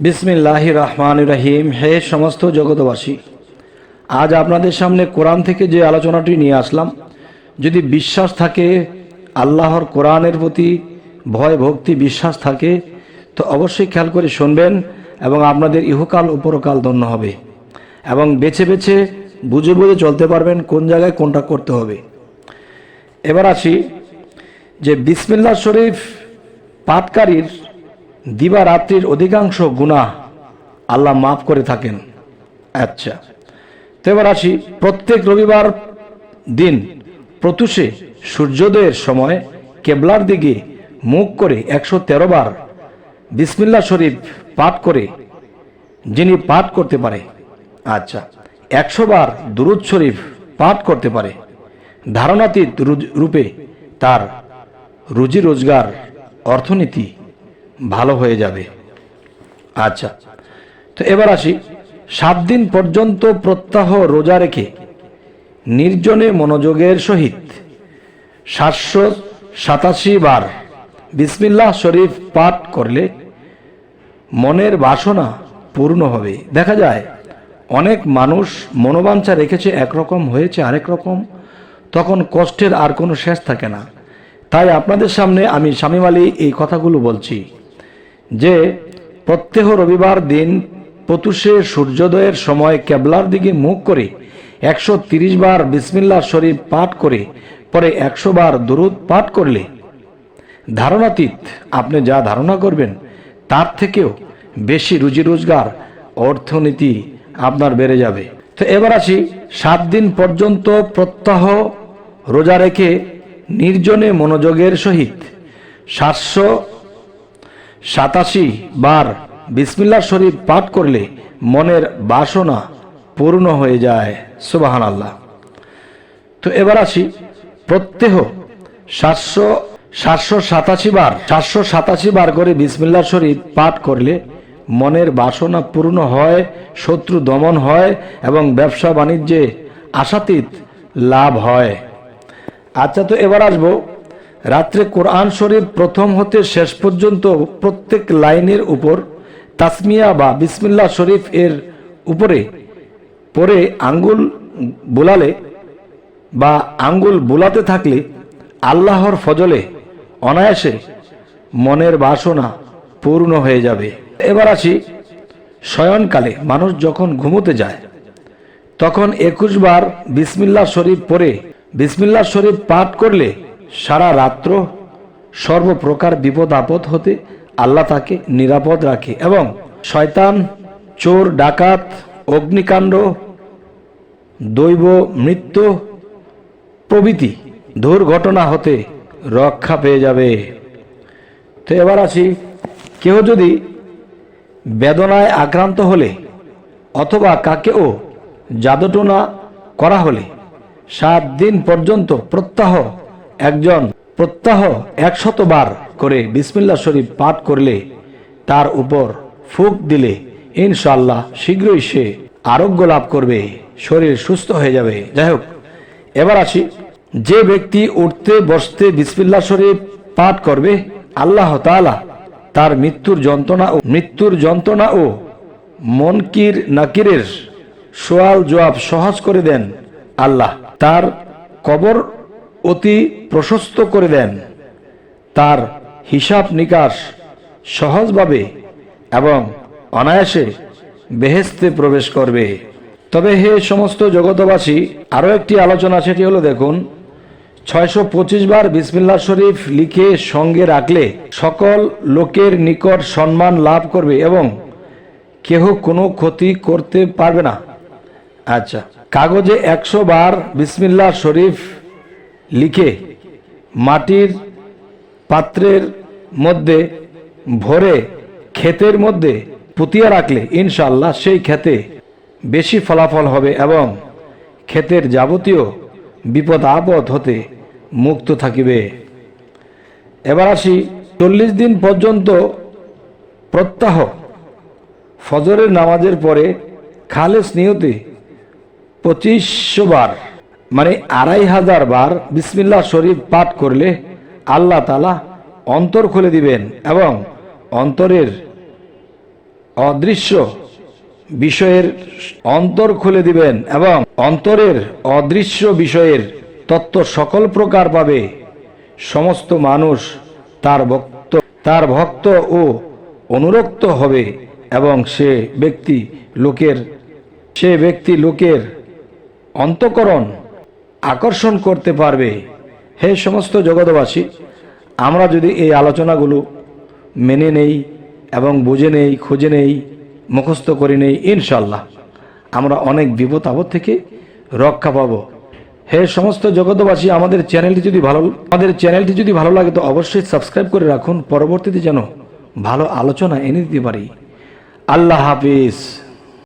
বিসমিল্লাহির রহমানির রহিম। হে সমস্ত জগতবাসী, আজ আপনাদের সামনে কোরআন থেকে যে আলোচনাটি নিয়ে আসলাম, যদি বিশ্বাস থাকে, আল্লাহর কোরআনের প্রতি ভয় ভক্তি বিশ্বাস থাকে, তো অবশ্যই খেয়াল করে শুনবেন এবং আপনাদের ইহকাল উপরকাল ধন্য হবে এবং বেছে বেছে বুঝে বুঝে চলতে পারবেন কোন জায়গায় কোনটা করতে হবে। এবার আসি যে বিসমিল্লাহ শরীফ পাঠকারীর দিবারাত্রির অধিকাংশ গুনাহ আল্লাহ মাফ করে থাকেন। আচ্ছা, তো এবার আসি, প্রত্যেক রবিবার দিন প্রত্যুষে সূর্যোদয়ের সময় কেবলার দিকে মুখ করে 113 বার বিসমিল্লাহ শরীফ পাঠ করে যিনি পাঠ করতে পারে, আচ্ছা 100 বার দুরূদ শরীফ পাঠ করতে পারে, ধারণাতীত রূপে তার রুজি রোজগার অর্থনীতি ভালো হয়ে যাবে। আচ্ছা, তো এবার আসি, 7 দিন পর্যন্ত প্রত্যাহ রোজা রেখে নির্জনে মনোযোগের সহিত 787 বার বিসমিল্লাহ শরীফ পাঠ করলে মনের বাসনা পূর্ণ হবে। দেখা যায় অনেক মানুষ মনোবাঞ্ছা রেখেছে একরকম, হয়েছে আরেক রকম, তখন কষ্টের আর কোনো শেষ থাকে না। তাই আপনাদের সামনে আমি শামীম আলী এই কথাগুলো বলছি যে প্রত্যেক রবিবার দিন প্রত্যুষে সূর্যোদয়ের সময় কেবলার দিকে মুখ করে 130 বার বিসমিল্লাহ শরীফ পাঠ করে পরে 100 বার দুরূদ পাঠ করলে ধারণাতীত আপনি যা ধারণা করবেন তার থেকেও বেশি রুজি রোজগার অর্থনীতি আপনার বেড়ে যাবে। তো এবার আসি, 7 দিন পর্যন্ত প্রত্যাহ রোজা রেখে নির্জনে মনোযোগের সহিত 787 বার বিসমিল্লাহ শরীফ পাঠ করলে মনের বাসনা পূর্ণ হয়ে যায়। সুবহানাল্লাহ। তো এবার আসি, প্রত্যেহ 787 বার করে বিসমিল্লাহ শরীফ পাঠ করলে মনের বাসনা পূর্ণ হয়, শত্রু দমন হয় এবং ব্যবসা বাণিজ্যে আশাতীত লাভ হয়। আচ্ছা, তো এবার আসবো, রাত্রে কোরআন শরীফ প্রথম হতে শেষ পর্যন্ত প্রত্যেক লাইনের উপর তাসমিয়া বা বিসমিল্লাহ শরীফ এর উপরে পরে আঙ্গুল বুলালে বা আঙ্গুল বুলাতে থাকলে আল্লাহর ফজলে অনায়াসে মনের বাসনা পূর্ণ হয়ে যাবে। এবার আসি, শয়নকালে মানুষ যখন ঘুমোতে যায় তখন 21 বার বিসমিল্লাহ শরীফ পড়ে বিসমিল্লাহ শরীফ পাঠ করলে সারা রাত্র সর্বপ্রকার বিপদ আপদ হতে আল্লাহ তাকে নিরাপদ রাখে এবং শয়তান, চোর, ডাকাত, অগ্নিকাণ্ড, দৈব মৃত্যু প্রভৃতি দুর্ঘটনা হতে রক্ষা পেয়ে যাবে। তো এবার আসি, কেউ যদি বেদনায় আক্রান্ত হলে অথবা কাকেও জাদুটোনা করা হলে 7 দিন পর্যন্ত প্রত্যাহ 100 বার করে বিসমিল্লাহ শরীফ পাঠ করলে তার উপর ফুঁক দিলে ইনশাআল্লাহ শীঘ্রই সে আরোগ্য লাভ করবে, শরীর সুস্থ হয়ে যাবে। যাই হোক, এবার আসি, যে ব্যক্তি উঠতে বসতে বিসমিল্লাহ শরীফ পাঠ করবে আল্লাহ তাআলা তার মৃত্যুর যন্ত্রণা ও মুনকির নাকিরের সওয়াল জবাব সহজ করে দেন। আল্লাহ তার কবর অতি প্রশস্ত করে দেন, তার হিসাব নিকাশ সহজভাবে এবং অনায়াসে বেহেশতে প্রবেশ করবে। তবে হে সমস্ত জগতবাসী, আরও একটি আলোচনা, সেটি হলো দেখুন, 625 বার বিসমিল্লাহ শরীফ লিখে সঙ্গে রাখলে সকল লোকের নিকট সম্মান লাভ করবে এবং কেহ কোনো ক্ষতি করতে পারবে না। আচ্ছা, কাগজে 100 বার বিসমিল্লাহ শরীফ লিখে মাটির পাত্রের মধ্যে ভরে ক্ষেতের মধ্যে পুঁতিয়া রাখলে ইনশাআল্লাহ সেই ক্ষেতে বেশি ফলাফল হবে এবং ক্ষেতের যাবতীয় বিপদ আপদ হতে মুক্ত থাকিবে। এবার আসি, 40 দিন পর্যন্ত প্রত্যাহ ফজরের নামাজের পরে খালেস নিয়তে 2500 বার মানে 2500 বার বিসমিল্লাহ শরীফ পাঠ করলে আল্লাহ তাআলা অন্তর খুলে দিবেন এবং অন্তরের অদৃশ্য বিষয়ের অন্তর খুলে দিবেন এবং অন্তরের অদৃশ্য বিষয়ের তত্ত্ব সকল প্রকার পাবে। সমস্ত মানুষ তার ভক্ত ও অনুরক্ত হবে এবং সে ব্যক্তি লোকের অন্তঃকরণ আকর্ষণ করতে পারবে। হে সমস্ত জগৎবাসী, আমরা যদি এই আলোচনাগুলো মেনে নেই এবং বুঝে নেই, খুঁজে নেই, মুখস্থ করে নেই, ইনশাল্লাহ আমরা অনেক বিপদ আপদ থেকে রক্ষা পাবো। হে সমস্ত জগৎবাসী, আমাদের চ্যানেলটি যদি ভালো লাগে তো অবশ্যই সাবস্ক্রাইব করে রাখুন, পরবর্তীতে যেন ভালো আলোচনা এনে দিতে পারি। আল্লাহ হাফিজ।